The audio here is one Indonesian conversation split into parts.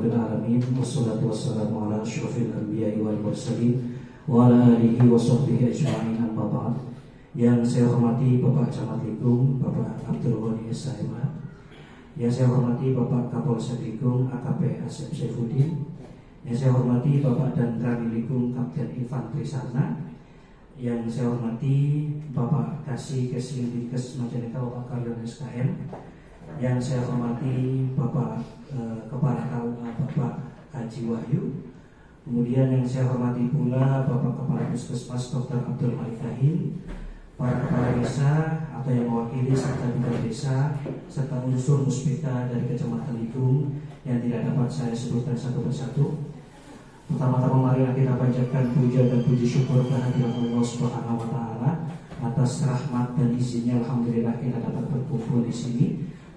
rabbil alamin wassalatu wassalamu ala asyrofil anbiya'i wal mursalin wa ala alihi wa sahbihi ajma'in amma ba'd. Yang saya hormati Bapak Camat Likung, Bapak Abdul Ghani SHM. Yang saya hormati Bapak Kapolsek Likung AKP Asep Saifuddin. Yang saya hormati Bapak dan Kami Likung Kapten Infantri Sarna. Yang saya hormati Bapak Kasih Kesling Dinkes Majalengka Bapak Karyono SKM. Yang saya hormati Bapak Kepala KUA Bapak Haji Wahyu. Kemudian yang saya hormati pula Bapak Kepala Puskesmas Dr. Abdul Malik Kahim, para kepala desa atau yang mewakili serta bidang desa serta unsur muspika dari Kecamatan Likung yang tidak dapat saya sebutkan satu persatu. Pertama-tama mari kita panjatkan puja dan puji syukur kehadirat Allah Subhanahu wa taala atas rahmat dan izinnya, alhamdulillah kita dapat berkumpul di sini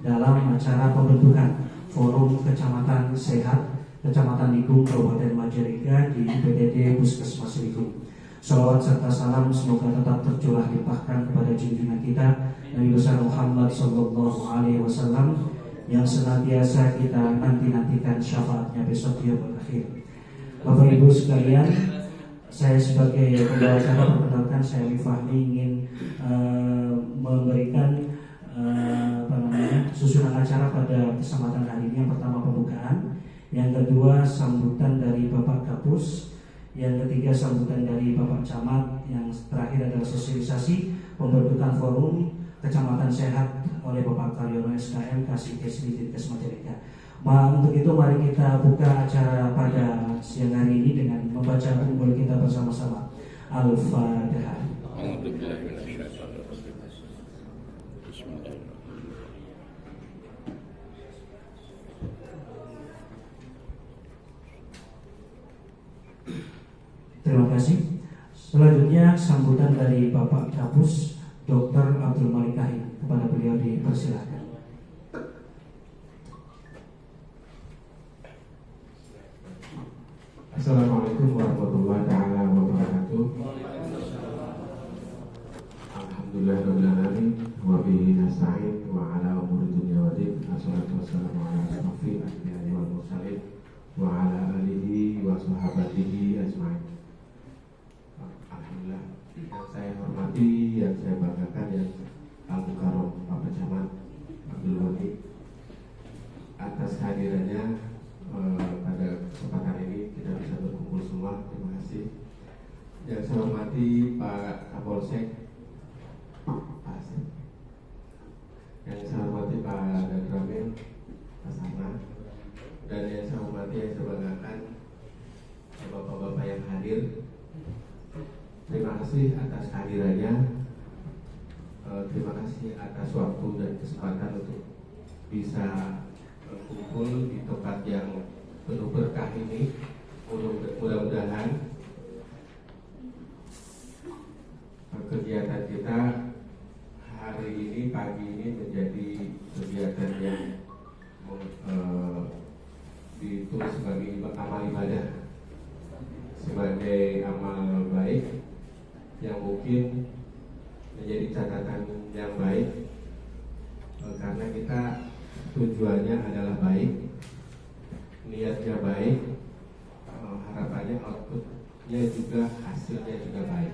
dalam acara pembentukan Forum Kecamatan Sehat Kecamatan Likung Kabupaten Majalengka di PDD Puskesmas Likung. Salawat serta salam semoga tetap tercurah limpahkan kepada junjungan kita Nabi besar Muhammad Sallallahu Alaihi Wasallam yang senantiasa kita nantikan syafaatnya besok di yaumul akhir. Bapak Ibu sekalian, saya sebagai pembawa acara perkenalkan, saya Fahmi ingin memberikan susunan acara pada kesempatan hari ini. Yang pertama pembukaan, yang kedua sambutan dari Bapak Kapus, yang ketiga sambutan dari Bapak Camat, yang terakhir adalah sosialisasi pembentukan forum Kecamatan Sehat oleh Bapak Karyono SKM Kasih Kesling Dinkes Majalengka. Untuk itu mari kita buka acara pada siang hari ini dengan membaca ummul kita bersama-sama. Al-Fatihah. Terima kasih. Selanjutnya sambutan dari Bapak Kapus Dr. Abdul Malik Kahim. Kepada beliau dipersilakan. Assalamualaikum warahmatullahi wabarakatuh. Alhamdulillahirabbil alamin wa bihi nasta'in wa ala umuri dunya waddin. Wassalatu wassalamu ala asyrofil anbiya'i wal mursalin wa ala alihi wa sahabatihi ajma'in. Alhamdulillah, yang saya hormati, yang saya banggakan, yang Al-Mukarram Bapak Camat Abdul Ghani atas hadirannya pada kesempatan ini kita bisa berkumpul semua. Terima kasih. Yang saya hormati Pak Kapolsek, Pak Asep. Yang saya hormati Pak Dadramil, Pak Sarna. Dan yang saya hormati, yang saya banggakan Bapak-bapak yang hadir. Terima kasih atas kehadirannya. Terima kasih atas waktu dan kesempatan untuk bisa berkumpul di tempat yang penuh berkah ini. Mudah-mudahan kegiatan kita hari ini, pagi ini menjadi kegiatan yang ditulis sebagai amal ibadah, sebagai amal baik yang mungkin menjadi catatan yang baik, karena kita tujuannya adalah baik, niatnya baik, harapannya outputnya juga, hasilnya juga baik.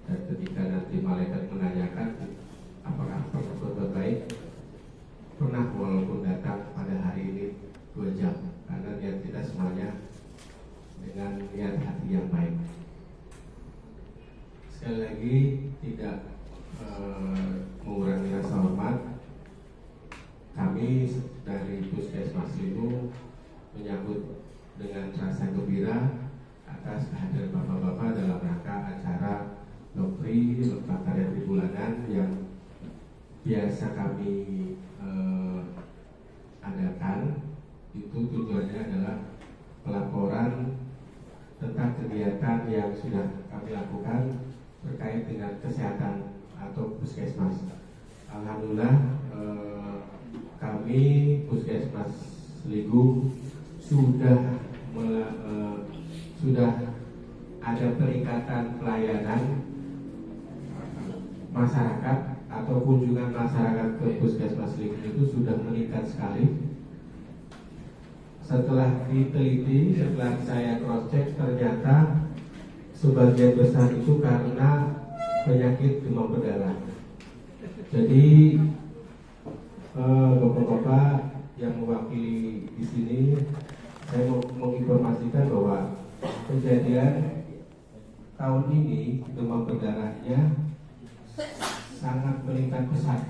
Dan ketika nanti malaikat menanyakan apakah pernah berbuat baik, pernah, walaupun datang pada hari ini 2 jam, karena niat kita semuanya dengan niat hati yang baik. Sekali lagi tidak mengurangi rasa hormat, kami dari Puskesmas Likung menyambut dengan rasa gembira atas kehadiran bapak-bapak dalam rangka acara Dokri Lembaga Karya Tribulanan yang biasa kami adakan. Itu tujuannya adalah pelaporan tentang kegiatan yang sudah kami lakukan terkait dengan kesehatan atau puskesmas. Alhamdulillah, kami Puskesmas Likung sudah ada peningkatan pelayanan masyarakat atau kunjungan masyarakat ke Puskesmas Likung itu sudah meningkat sekali. setelah diteliti, setelah saya cross check, ternyata sebagian besar itu karena penyakit demam berdarah. Jadi bapak-bapak yang mewakili di sini, saya mau menginformasikan bahwa kejadian tahun ini demam berdarahnya sangat meningkat pesat.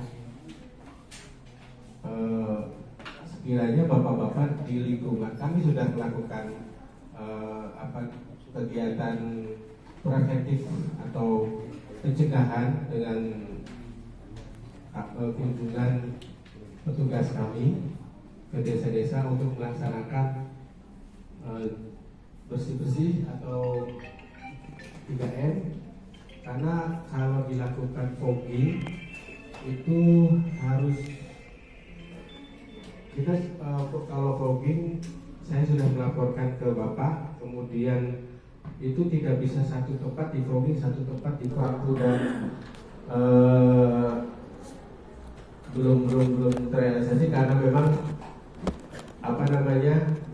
Sekiranya bapak-bapak di lingkungan kami sudah melakukan kegiatan preventif atau pencegahan dengan kunjungan petugas kami ke desa-desa untuk melaksanakan bersih-bersih atau 3M, karena kalau dilakukan fogging itu harus kita kalau fogging saya sudah melaporkan ke Bapak, kemudian itu tidak bisa satu tempat di fogging, satu tempat di waktu, dan belum terrealisasi karena memang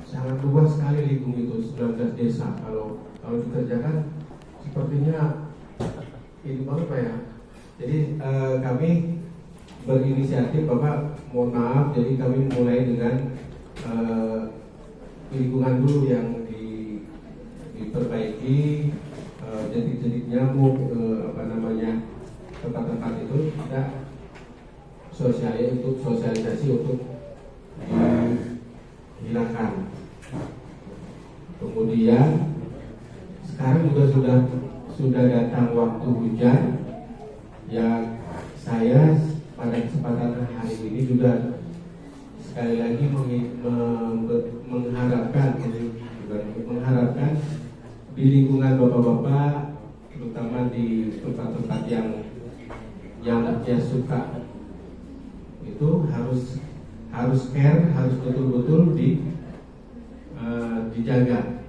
sangat luas sekali lingkung itu, 19 desa. Kalau dikerjakan sepertinya ini banget Pak ya. Jadi kami berinisiatif, Bapak mohon maaf, jadi kami mulai dengan lingkungan dulu yang diperbaiki, jentik-jentik nyamuk, tempat-tempat itu kita sosialisasi untuk dihilangkan. Kemudian sekarang juga sudah datang waktu hujan, ya saya pada kesempatan hari ini juga sekali lagi mengharapkan di lingkungan bapak-bapak, terutama di tempat-tempat yang suka itu harus care, harus betul-betul dijaga.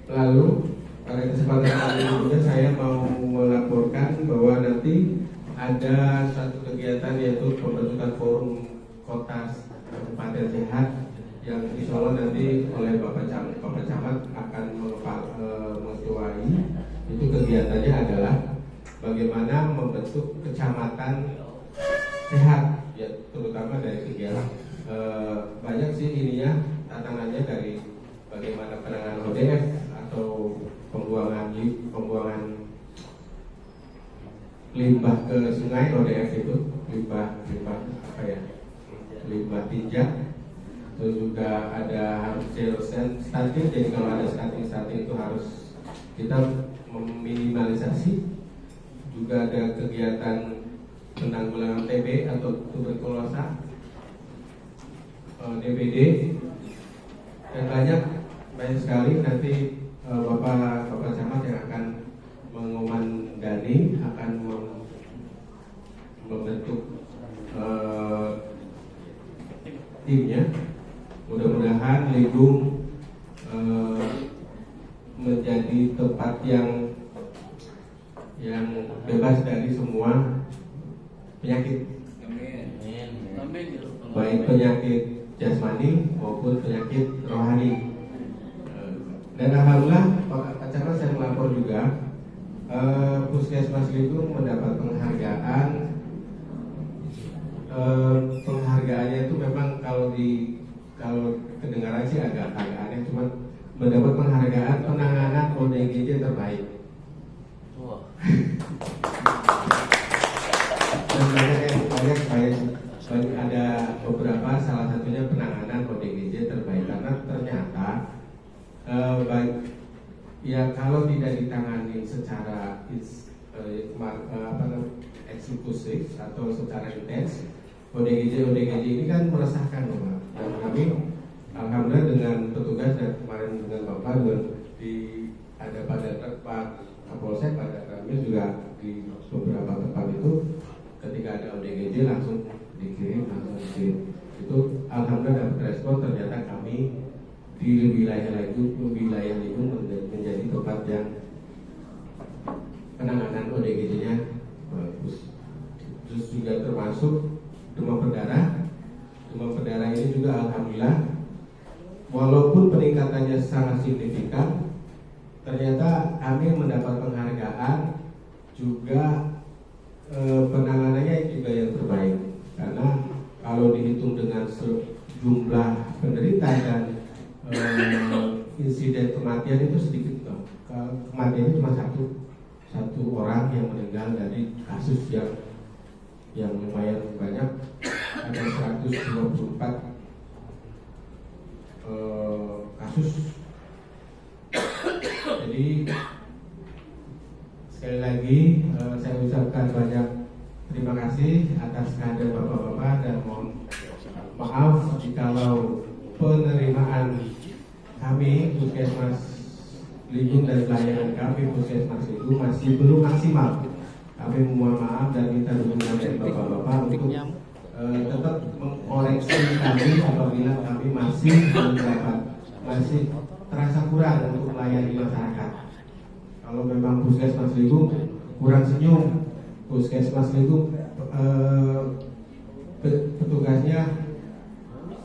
Lalu pada kesempatan kali ini juga saya mau melaporkan bahwa nanti ada satu kegiatan yaitu pembentukan forum kota Kabupaten Sehat yang insya Allah nanti oleh Bapak Camat akan mengetuai. Itu kegiatannya adalah bagaimana membentuk kecamatan sehat, ya terutama dari kegiatan banyak sih ininya, tantangannya dari bagaimana penanganan ODF atau pembuangan limbah ke sungai. ODF itu limbah tinja. Terus juga ada harus zero stunting. Jadi kalau ada stunting itu harus kita meminimalisasi. Juga ada kegiatan penanggulangan TB atau tuberkulosa, DBD, dan banyak sekali. Nanti Bapak Camat yang akan mengomandani, akan membentuk timnya. Mudah-mudahan Linggung menjadi tempat yang bebas dari semua penyakit, baik penyakit jasmani maupun penyakit rohani. Dan alhamdulillah Pak Camat, saya melapor juga Puskesmas Linggung mendapat penghargaan. Penghargaannya itu memang kalau kedengaran sih agak aneh, cuma mendapat penghargaan penanganan ODGJ terbaik. Dan banyak ada beberapa, salah satunya penanganan ODGJ terbaik, karena ternyata ya kalau tidak ditangani secara eksekutif atau secara intens, ODGJ ini kan meresahkan Bapak. Dan kami alhamdulillah dengan petugas dan kemarin dengan Bapak ada pada tempat Kapolsek, pada kami juga di beberapa tempat itu ketika ada ODGJ langsung dikirim. Itu alhamdulillah dapat respon. Ternyata kami di wilayah itu menjadi tempat yang penanganan ODGJ-nya bagus. Terus juga termasuk demam berdarah ini juga alhamdulillah walaupun peningkatannya sangat signifikan, ternyata kami mendapat penghargaan juga, penanganannya juga yang terbaik. Karena kalau dihitung dengan jumlah penderita dan insiden kematian itu sedikit, kematian cuma satu orang yang meninggal dari kasus yang lumayan banyak, ada 124 kasus. Jadi sekali lagi saya ucapkan banyak terima kasih atas kehadiran bapak-bapak, dan mohon maaf jikalau penerimaan kami Puskesmas Ligung dan pelayanan kami Puskesmas Ligung masih belum maksimal. Kami mohon maaf dan minta dukungan dari bapak-bapak untuk tetap mengoreksi kami apabila kami masih terasa kurang untuk melayani masyarakat. Kalau memang Puskesmas Ligung kurang senyum, Puskesmas Ligung petugasnya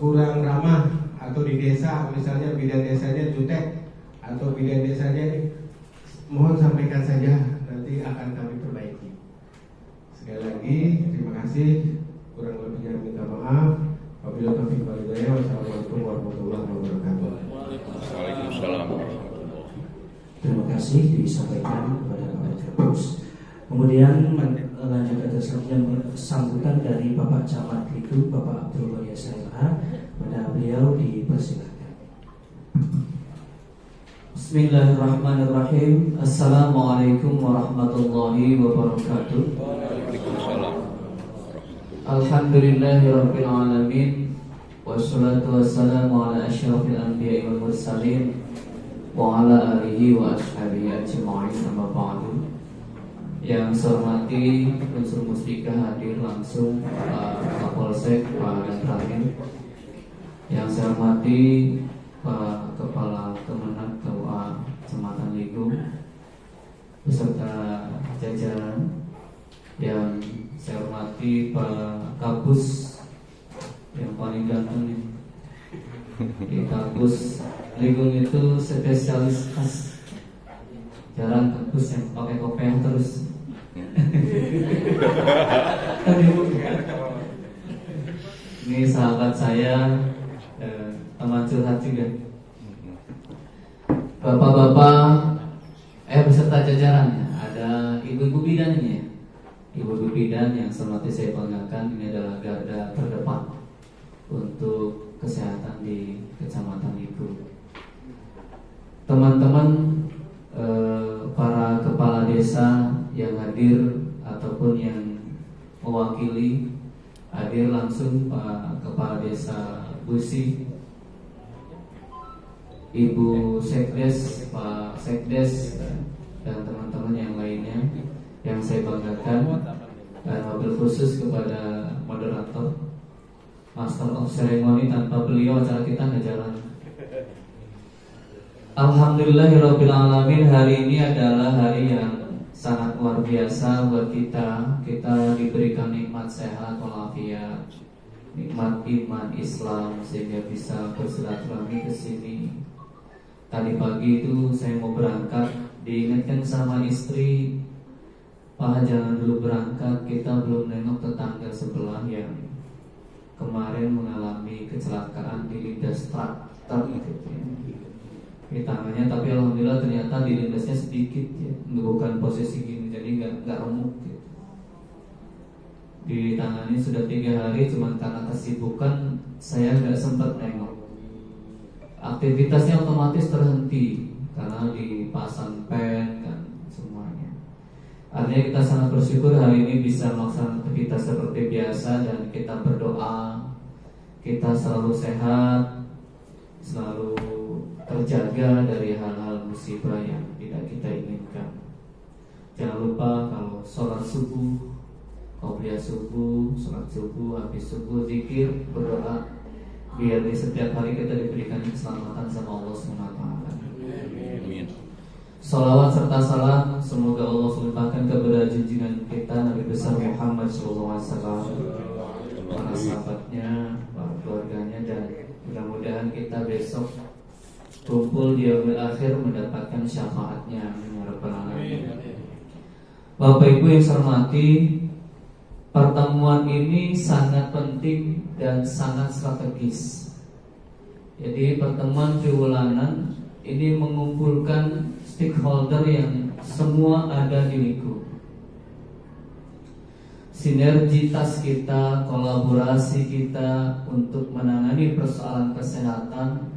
kurang ramah, atau di desa misalnya bidan desanya jutek atau bidan desanya, mohon sampaikan saja, nanti akan kami perbaiki. Sekali lagi terima kasih, kurang lebihnya minta maaf. Wabillahi taufiq wal hidayah. Wassalamualaikum warahmatullahi wabarakatuh. Waalaikumsalam. Terima kasih disampaikan kepada Pak Kapus. Kemudian lanjut atas sambutan dari Bapak Camat itu, Bapak Abdul Ghani SMH. Pada beliau dipersilakan. Bismillahirrahmanirrahim. Assalamualaikum warahmatullahi wabarakatuh. Waalaikumsalam. Alhamdulillahirabbil alamin. Wassalatu wassalamu ala asyrafil anbiya'i wal mursalin wa ala alihi wa ashabihi ajma'in, amma ba'du. Yang saya hormati unsur musbika hadir langsung Pak Kapolsek, Pak Danramil. Yang saya hormati Pak Kepala Kemenag KUA Kecamatan Ligung beserta jajaran. Yang saya hormati Pak Kapus yang paling ganteng nih. Di Kapus Ligung itu spesialis khas, jarang kapus yang pakai kopiah terus. Ini sahabat saya, teman curhat juga. Bapak-bapak, beserta jajarannya, ada ibu-ibu bidan ini ya. Ibu-ibu bidan yang semati saya banggakan, ini adalah garda terdepan untuk kesehatan di Kecamatan Ligung. Teman-teman, para kepala desa yang hadir ataupun yang mewakili, hadir langsung Pak Kepala Desa Busi, Ibu Sekdes, Pak Sekdes, dan teman-teman yang lainnya yang saya banggakan, dan wabil khusus kepada moderator, Master of Ceremony. Tanpa beliau acara kita nggak jalan. Alhamdulillahirabbil alamin. Hari ini adalah hari yang sangat luar biasa buat kita. Kita diberikan nikmat sehat walafiat, nikmat iman Islam, sehingga bisa bersilaturahmi ke sini. Tadi pagi itu saya mau berangkat, diingatkan sama istri, Pak jangan dulu berangkat, kita belum nengok tetangga sebelah yang kemarin mengalami kecelakaan di lindas traktor gitu ya. Di tangannya, tapi alhamdulillah ternyata di lindasnya sedikit ya, bukan posisi gini, jadi nggak remuk gitu. Ditangani sudah 3 hari, cuman karena kesibukan saya nggak sempat nengok. Aktivitasnya otomatis terhenti karena dipasang pen kan semuanya. Artinya kita sangat bersyukur hari ini bisa melaksanakan aktivitas seperti biasa, dan kita berdoa kita selalu sehat, selalu terjaga dari hal-hal musibah yang tidak kita inginkan. Jangan lupa kalau sholat subuh, qobliyah subuh, sholat subuh, habis subuh zikir, berdoa, biar di setiap hari kita diberikan keselamatan sama Allah SWT. Amin. Salawat serta salam semoga Allah limpahkan kepada junjungan kita Nabi besar Muhammad SAW, para sahabatnya, para keluarganya, dan mudah-mudahan kita besok kumpul di yaumil akhir mendapatkan syafaatnya. Ya Rabbal Alamin. Bapak Ibu yang saya hormati, pertemuan ini sangat penting dan sangat strategis. Jadi pertemuan triwulanan ini mengumpulkan stakeholder yang semua ada di Liku. Sinergitas kita, kolaborasi kita untuk menangani persoalan kesehatan,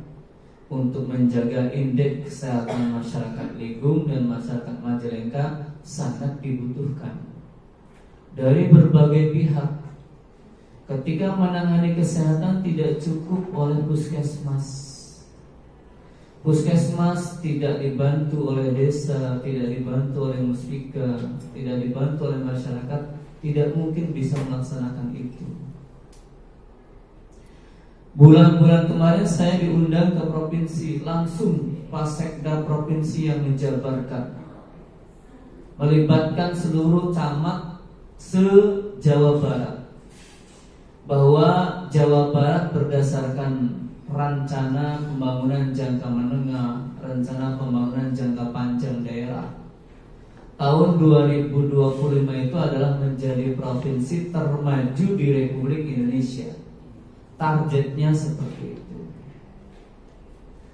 untuk menjaga indeks kesehatan masyarakat Ligum dan masyarakat Majalengka sangat dibutuhkan dari berbagai pihak. Ketika menangani kesehatan tidak cukup oleh puskesmas. Puskesmas tidak dibantu oleh desa, tidak dibantu oleh muspika, tidak dibantu oleh masyarakat, tidak mungkin bisa melaksanakan itu. Bulan-bulan kemarin saya diundang ke provinsi, langsung Pasekda provinsi yang menjabarkan, melibatkan seluruh camat se-Jawa Barat, bahwa Jawa Barat berdasarkan rencana pembangunan jangka menengah, rencana pembangunan jangka panjang daerah, tahun 2025 itu adalah menjadi provinsi termaju di Republik Indonesia. Targetnya seperti itu.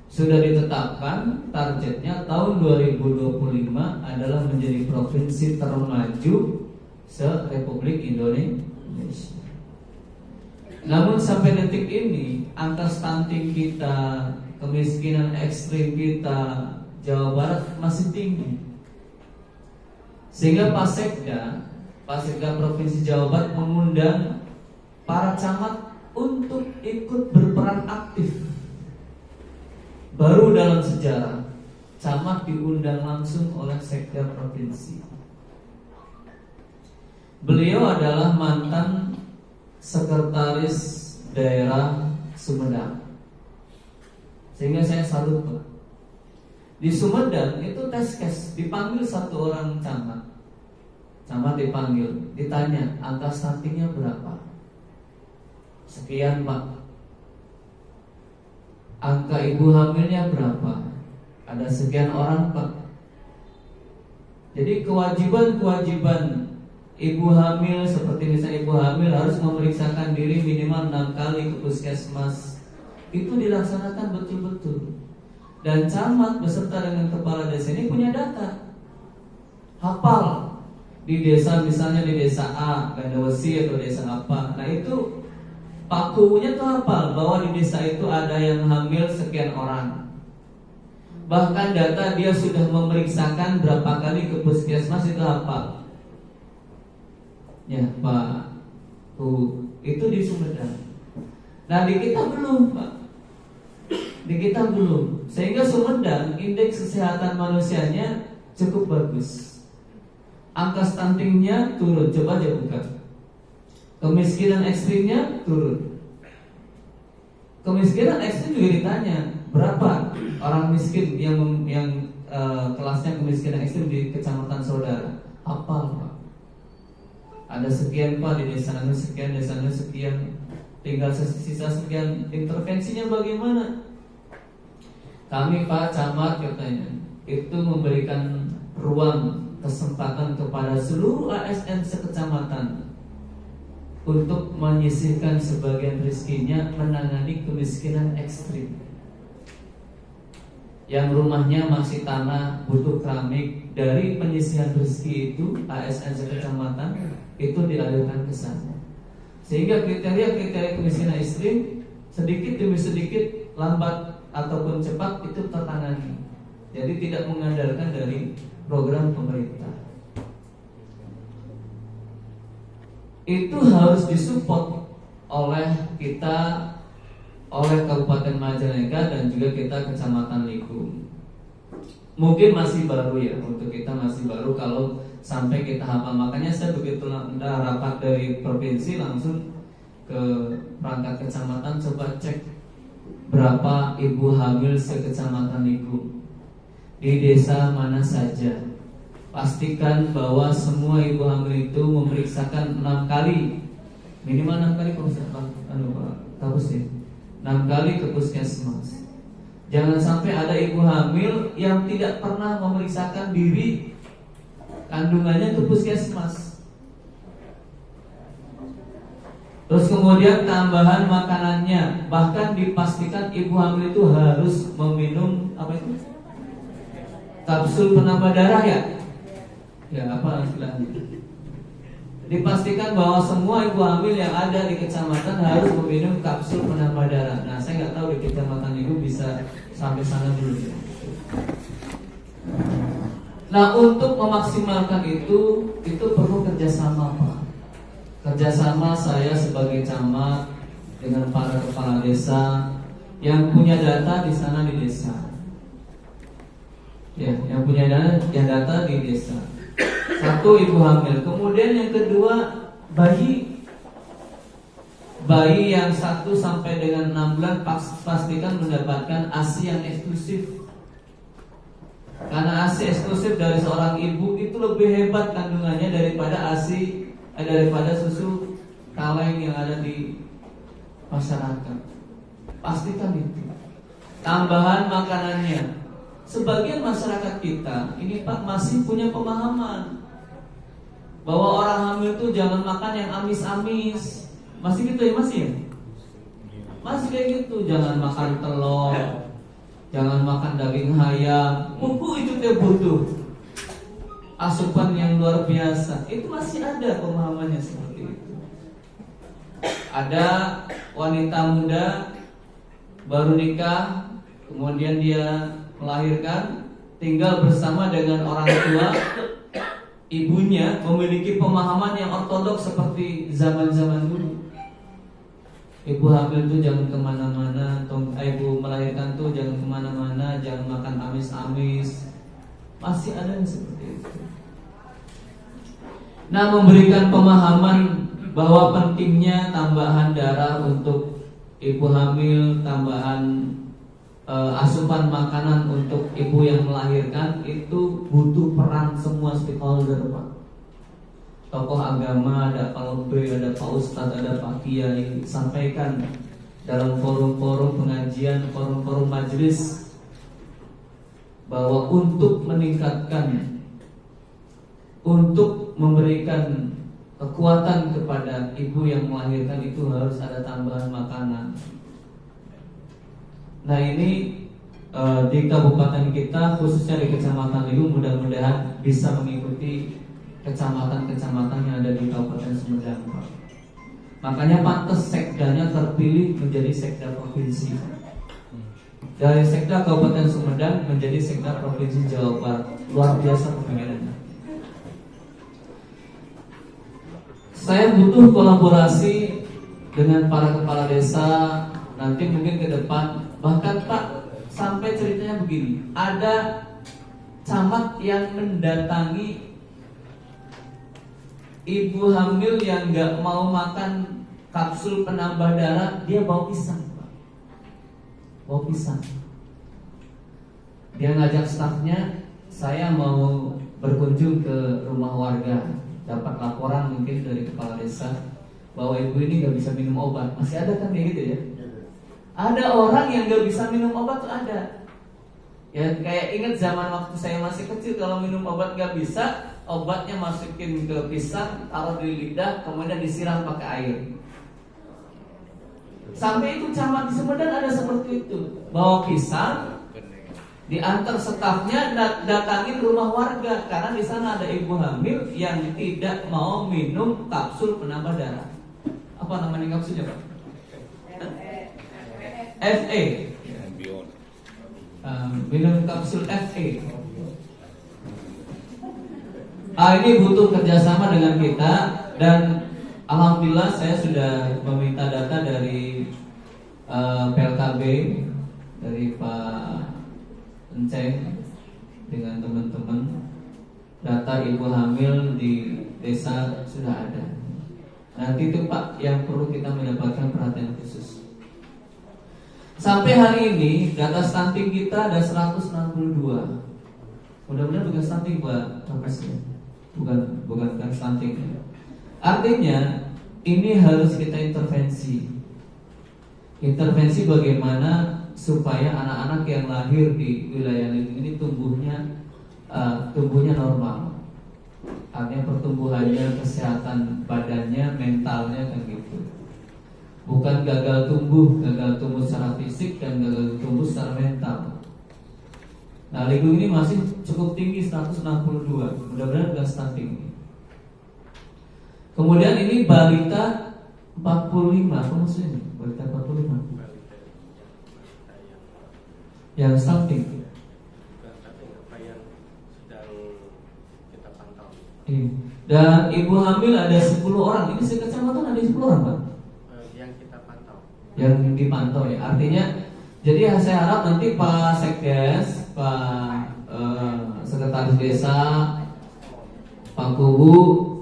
Sudah ditetapkan targetnya tahun 2025 adalah menjadi provinsi termaju se-Republik Indonesia. Namun sampai detik ini angka stunting kita, kemiskinan ekstrim kita, Jawa Barat masih tinggi. Sehingga Pasekda Provinsi Jawa Barat mengundang para camat untuk ikut berperan aktif. Baru dalam sejarah camat diundang langsung oleh Sekda Provinsi. Beliau adalah mantan Sekretaris Daerah Sumedang. Sehingga saya salut, Pak. Di Sumedang itu tes case, dipanggil satu orang camat. Camat dipanggil, ditanya angka stuntingnya berapa? Sekian, Pak. Angka ibu hamilnya berapa? Ada sekian orang, Pak. Jadi kewajiban ibu hamil, seperti misalnya ibu hamil harus memeriksakan diri minimal 6 kali ke puskesmas. Itu dilaksanakan betul-betul. Dan camat beserta dengan kepala desa ini punya data, hafal di desa, misalnya di desa A, Gandawesi atau desa apa. Nah itu pakunya tuh hafal bahwa di desa itu ada yang hamil sekian orang. Bahkan data dia sudah memeriksakan berapa kali ke puskesmas itu hafal. Ya Pak, itu di Sumedang. Nah di kita belum, Pak. Di kita belum. Sehingga Sumedang indeks kesehatan manusianya cukup bagus. Angka stuntingnya turun, coba aja buka. Kemiskinan ekstrimnya turun. Kemiskinan ekstrim juga ditanya, berapa orang miskin yang kelasnya kemiskinan ekstrim di kecamatan saudara? Hafal, Pak. Ada sekian, Pak, di desa anu sekian, desa anu sekian. Tinggal sisa sekian, intervensinya bagaimana? Kami, Pak Camat, katanya, itu memberikan ruang kesempatan kepada seluruh ASN sekecamatan untuk menyisihkan sebagian rezekinya menangani kemiskinan ekstrim. Yang rumahnya masih tanah, butuh keramik, dari penyisihan rezeki itu ASN sekecamatan itu dialirkan ke sana. Sehingga kriteria kemiskinan ekstrim sedikit demi sedikit, lambat ataupun cepat itu tertangani. Jadi tidak mengandalkan dari program pemerintah. Itu harus disupport oleh kita, oleh Kabupaten Majalengka dan juga kita Kecamatan Liku. Mungkin masih baru ya, untuk kita masih baru kalau sampai kita hafal. Makanya saya begitu rapat dari provinsi langsung ke perangkat kecamatan, coba cek berapa ibu hamil sekecamatan Liku, di desa mana saja. Pastikan bahwa semua ibu hamil itu memeriksakan 6 kali, minimal 6 kali, 6 kali ke puskesmas. Jangan sampai ada ibu hamil yang tidak pernah memeriksakan diri kandungannya ke puskesmas. Terus kemudian tambahan makanannya, bahkan dipastikan ibu hamil itu harus meminum apa itu? Kapsul penambah darah ya? Ya apa istilahnya? Dipastikan bahwa semua ibu hamil yang ada di kecamatan harus meminum kapsul penambah darah. Nah, saya nggak tahu di kecamatan itu bisa sampai sana dulu. Nah, untuk memaksimalkan itu perlu kerjasama, Pak. Kerjasama saya sebagai camat dengan para kepala desa yang punya data di sana di desa. Ya, yang punya data di desa. Satu, ibu hamil. Kemudian yang kedua, bayi yang 1 sampai dengan 6 bulan pastikan mendapatkan ASI yang eksklusif. Karena ASI eksklusif dari seorang ibu itu lebih hebat kandungannya daripada susu kaleng yang ada di masyarakat. Pastikan itu. Tambahan makanannya. Sebagian masyarakat kita ini Pak masih punya pemahaman bahwa orang hamil itu jangan makan yang amis-amis. Masih gitu ya, masih ya? Masih kayak gitu. Jangan makan telur, jangan makan daging ayam. Itu teh butuh asupan yang luar biasa. Itu masih ada pemahamannya seperti itu. Ada wanita muda baru nikah, kemudian dia melahirkan, tinggal bersama dengan orang tua. Ibunya memiliki pemahaman yang ortodoks seperti zaman-zaman dulu. Ibu hamil tuh jangan kemana-mana, ibu melahirkan tuh jangan kemana-mana, jangan makan amis-amis. Masih ada yang seperti itu. Nah, memberikan pemahaman bahwa pentingnya tambahan darah untuk ibu hamil, tambahan asupan makanan untuk ibu yang melahirkan itu butuh peran semua stakeholder, Pak. Tokoh agama, ada Pak Lebe, ada Pak Ustadz, ada Pak Kiai, sampaikan dalam forum-forum pengajian, forum-forum majelis bahwa untuk meningkatkan, untuk memberikan kekuatan kepada ibu yang melahirkan itu harus ada tambahan makanan. Nah, ini di kabupaten kita, khususnya di Kecamatan Liu, mudah-mudahan bisa mengikuti kecamatan-kecamatan yang ada di Kabupaten Sumedang. Makanya pantas sekdanya terpilih menjadi sekda provinsi. Dari sekda Kabupaten Sumedang menjadi sekda provinsi Jawa Barat. Luar biasa perbedaannya. Saya butuh kolaborasi dengan para kepala desa. Nanti mungkin ke depan, bahkan Pak, sampai ceritanya begini, ada camat yang mendatangi ibu hamil yang nggak mau makan kapsul penambah darah, dia bawa pisang, Pak. Bawa pisang. Dia ngajak stafnya, saya mau berkunjung ke rumah warga, dapat laporan mungkin dari kepala desa bahwa ibu ini nggak bisa minum obat. Masih ada kan kayak gitu ya? Ada orang yang nggak bisa minum obat tuh ada. Ya kayak ingat zaman waktu saya masih kecil, kalau minum obat nggak bisa, obatnya masukin ke pisang, taruh di lidah, kemudian disiram pakai air. Sampai itu camat di Sumedang ada seperti itu, bawa pisang, diantar stafnya datangin rumah warga karena di sana ada ibu hamil yang tidak mau minum kapsul penambah darah. Apa namanya kapsulnya, Pak? FA. Minum kapsul FA. Ini butuh kerjasama dengan kita, dan alhamdulillah saya sudah meminta data dari PLKB, dari Pak Enceng dengan teman-teman. Data ibu hamil di desa sudah ada. Nanti itu Pak yang perlu kita mendapatkan perhatian khusus. Sampai hari ini data stunting kita ada 162. Mudah-mudahan bukan stunting Pak Presiden. Bukan stunting. Artinya ini harus kita intervensi. Intervensi bagaimana supaya anak-anak yang lahir di wilayah Ligung ini tumbuhnya normal. Artinya pertumbuhannya, kesehatan badannya, mentalnya kan gitu. Bukan gagal tumbuh secara fisik dan gagal tumbuh secara mental. Nah, Ligung ini masih cukup tinggi 162. Mudah-mudahan nggak stunting. Kemudian ini balita 45, apa maksudnya? Balita 45 yang stunting. Apa yang sedang kita pantau? Dan ibu hamil ada 10 orang. Ini sekecamatan ada 10 orang, Pak? Yang kita pantau. Yang dipantau ya. Artinya, jadi saya harap nanti Pak Sekdes, Pak Sekretaris Desa, Pak Kubu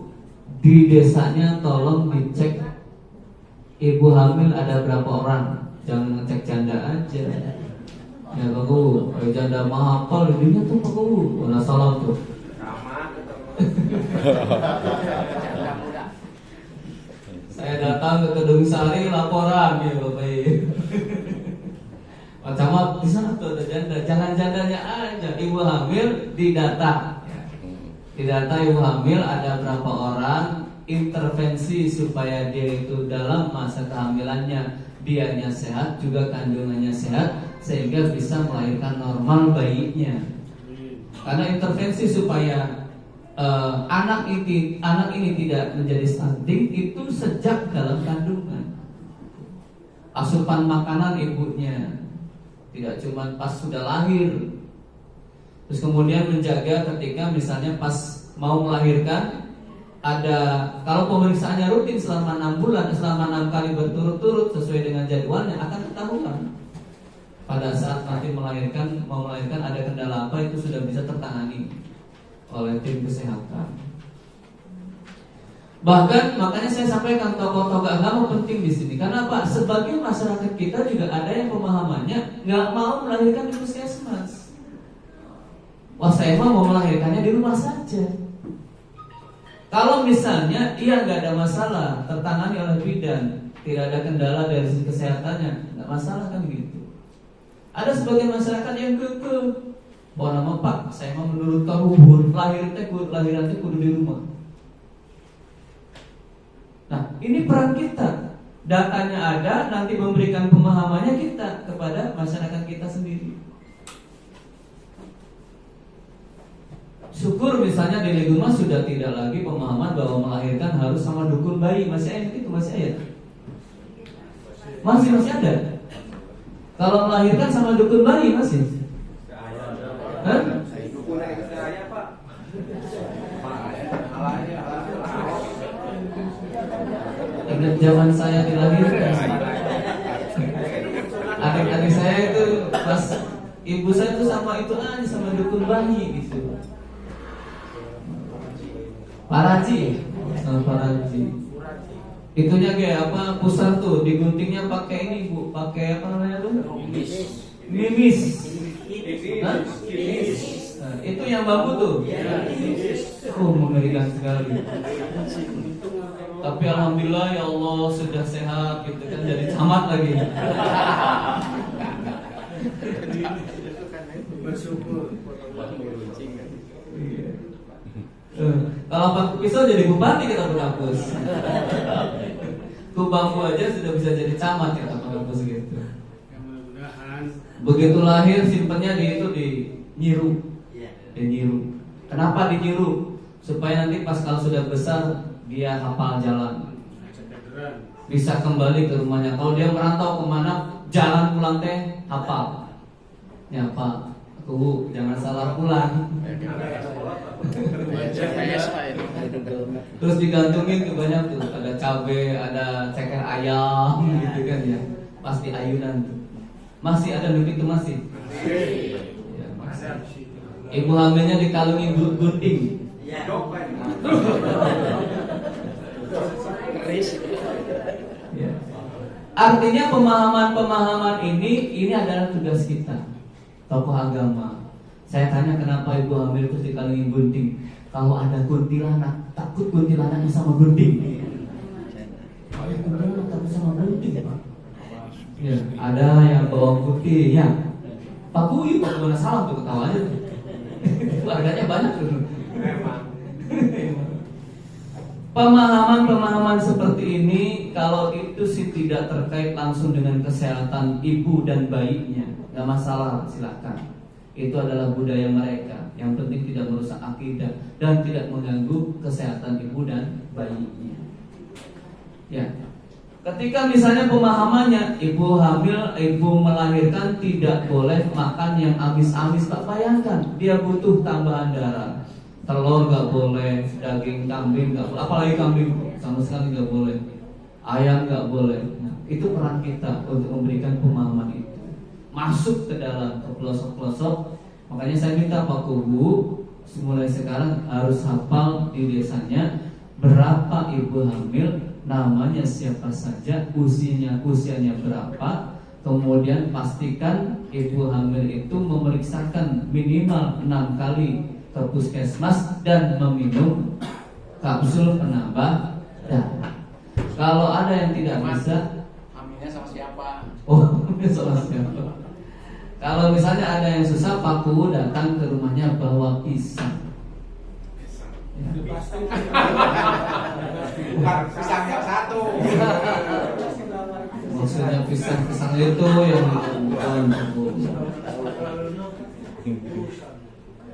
di desanya tolong dicek ibu hamil ada berapa orang. Jangan ngecek janda aja. Ya Pak Kubu, janda mah hafal dirinya tuh Pak Kubu. Wala salam tuh. Saya datang ke Kedung Sari laporan ya Bapak Ibu. Pak Camat di sana tuh ada janda. Jangan jandanya aja, ibu hamil didata. Di data ibu hamil ada berapa orang, intervensi supaya dia itu dalam masa kehamilannya dianya sehat, juga kandungannya sehat, sehingga bisa melahirkan normal bayinya. Karena intervensi supaya anak ini tidak menjadi stunting itu sejak dalam kandungan. Asupan makanan ibunya tidak cuma pas sudah lahir. Terus kemudian menjaga ketika misalnya pas mau melahirkan, ada kalau pemeriksaannya rutin selama 6 bulan, selama 6 kali berturut-turut sesuai dengan jadwalnya akan ketahuan. Pada saat nanti mau melahirkan ada kendala apa, itu sudah bisa tertangani oleh tim kesehatan. Bahkan makanya saya sampaikan tokoh-tokoh agama penting di sini. Karena apa? Sebagian masyarakat kita juga ada yang pemahamannya nggak mau melahirkan di puskesmas. Wah, saya mau melahirkannya di rumah saja. Kalau misalnya ia nggak ada masalah, tertangani oleh bidan, tidak ada kendala dari sisi kesehatannya, nggak masalah kan gitu. Ada sebagian masyarakat yang kekeh, bahwa nama Pak, saya mau menurut kamu lahiran teh kudu di rumah. Nah, ini peran kita. Datanya ada, nanti memberikan pemahamannya kita kepada masyarakat kita sendiri. Syukur misalnya di Leguma sudah tidak lagi pemahaman bahwa melahirkan harus sama dukun bayi. Masih ada itu, masih ada. Masih ada. Kalau melahirkan sama dukun bayi masih. Hah? Ingat zaman saya dilahirkan. Adik-adik saya itu pas ibu saya itu sama itu aja, sama dukun bayi gitu. Paraji, itunya kayak apa? Pusar tuh diguntingnya pakai ini Bu, pakai apa namanya tuh? Mimis. Hah? Nah, itu yang bambu tuh. Oh, mengerikan sekali. Tapi alhamdulillah ya Allah sudah sehat gitu kan, jadi camat lagi. Bersyukur. Kalau pakai pisau jadi bupati kita berkampus. Tuh bambu aja sudah bisa jadi camat kita berkampus gitu. Mudah-mudahan. Begitu lahir simpennya di Nyiru. Di Nyiru. Kenapa di Nyiru? Supaya nanti pas kalau sudah besar dia hafal jalan, bisa kembali ke rumahnya. Kalau dia merantau kemana, jalan pulang teh hafal. Ya Pak, aku jangan salah pulang. Terus digantungin tuh banyak tuh, ada cabe, ada ceker ayam, gitu kan ya. Pasti ayunan tuh. Masih ada begitu masih. Ya, masih. Ibu hamilnya dikalungin gunting. Ya. Artinya pemahaman ini adalah tugas kita, tokoh agama. Saya tanya kenapa ibu hamil terus dikalungin gunting. Kalau ada kuntilanak, takut kuntilanaknya sama gunting. Kuntilanak takut sama gunting, Pak. Ya, ada yang bawang putih ya. Pak Kuyu, Pak Kuyu salam tuh ketawa aja tuh. Harganya banyak tuh. Pemahaman seperti ini kalau itu sih tidak terkait langsung dengan kesehatan ibu dan bayinya, nggak masalah, silakan. Itu adalah budaya mereka. Yang penting tidak merusak akidah dan tidak mengganggu kesehatan ibu dan bayinya. Ya. Ketika misalnya pemahamannya ibu hamil, ibu melahirkan tidak boleh makan yang amis-amis, tak bayangkan dia butuh tambahan darah. Telur nggak boleh, daging kambing nggak boleh, apalagi kambing sama sekali nggak boleh, ayam nggak boleh. Nah, itu peran kita untuk memberikan pemahaman itu masuk ke dalam, ke pelosok-pelosok. Makanya saya minta Pak Kubu mulai sekarang harus hafal di desanya berapa ibu hamil, namanya siapa saja, usianya berapa. Kemudian pastikan ibu hamil itu memeriksakan minimal 6 kali ke puskesmas dan meminum kapsul penambah darah. Kalau ada yang tidak bisa, hamilnya sama siapa? oh sama siapa? Kalau misalnya ada yang susah, Pak Kuwu datang ke rumahnya bawa pisang. Ya. Bukan pisang yang satu. Maksudnya pisang itu yang bukan.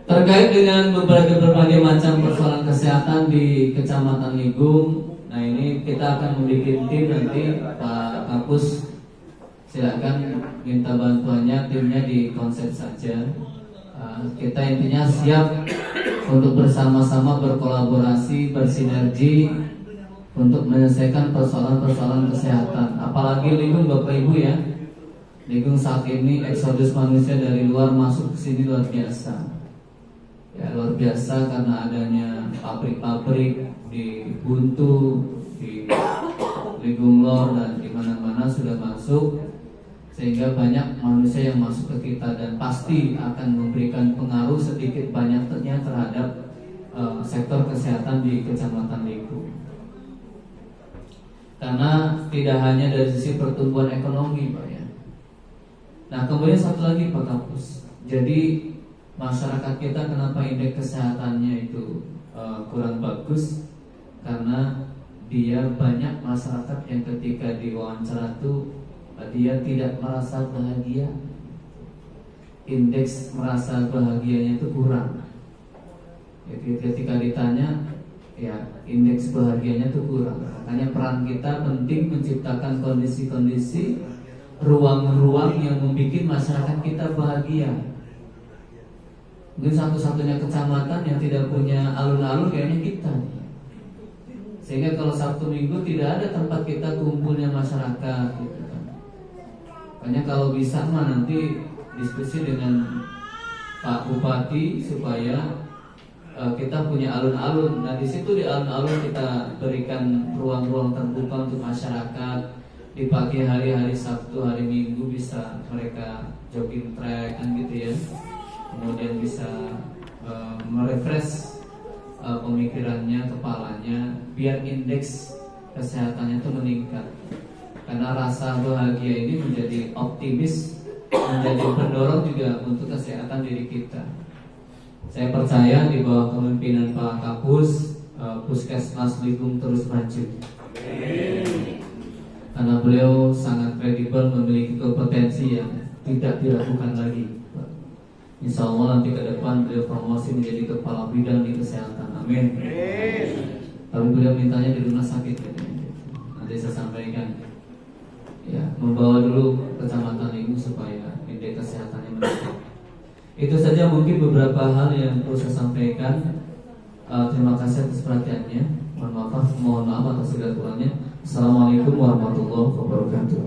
Terkait dengan berbagai macam persoalan kesehatan di Kecamatan Ligung, nah ini kita akan membuat tim nanti, Pak Kapus silakan minta bantuannya, timnya di konsep saja. Kita intinya siap untuk bersama-sama berkolaborasi, bersinergi untuk menyelesaikan persoalan-persoalan kesehatan. Apalagi Ligung Bapak Ibu ya, Ligung saat ini eksodus manusia dari luar masuk ke sini luar biasa. Ya, luar biasa karena adanya pabrik-pabrik di Buntu, di Ligung Lor dan di mana-mana sudah masuk, sehingga banyak manusia yang masuk ke kita dan pasti akan memberikan pengaruh sedikit banyaknya terhadap sektor kesehatan di Kecamatan Ligung. Karena tidak hanya dari sisi pertumbuhan ekonomi, Pak ya. Nah, kemudian satu lagi Pak Kapus. Jadi masyarakat kita kenapa indeks kesehatannya itu kurang bagus? Karena dia banyak masyarakat yang ketika diwawancara tuh dia tidak merasa bahagia. Indeks merasa bahagianya itu kurang. Jadi ketika ditanya, ya indeks bahagianya itu kurang. Makanya peran kita penting menciptakan kondisi-kondisi, ruang-ruang yang membuat masyarakat kita bahagia. Mungkin satu-satunya kecamatan yang tidak punya alun-alun kayaknya kita. Sehingga kalau Sabtu Minggu tidak ada tempat kita kumpulnya masyarakat gitu kan. Makanya kalau bisa mah nanti diskusi dengan Pak Bupati supaya kita punya alun-alun. Nah di situ di alun-alun kita berikan ruang-ruang terbuka untuk masyarakat. Di pagi hari Sabtu, hari Minggu bisa mereka jogging track kan gitu ya. Kemudian bisa merefresh pemikirannya, kepalanya, biar indeks kesehatannya itu meningkat. Karena rasa bahagia ini menjadi optimis, menjadi pendorong juga untuk kesehatan diri kita. Saya percaya di bawah kepemimpinan Pak Kapus, Puskesmas Ligung terus maju. Karena beliau sangat kredibel, memiliki kompetensi yang tidak diragukan lagi. Insya Allah nanti ke depan beliau promosi menjadi kepala bidang di kesehatan. Amin. Tapi beliau mintanya di rumah sakit katanya. Nanti saya sampaikan. Ya, membawa dulu Kecamatan Ligung supaya indeks kesehatannya meningkat. Itu saja mungkin beberapa hal yang perlu saya sampaikan. Terima kasih atas perhatiannya. Mohon maaf atas segala kurangnya. Assalamualaikum warahmatullahi wabarakatuh.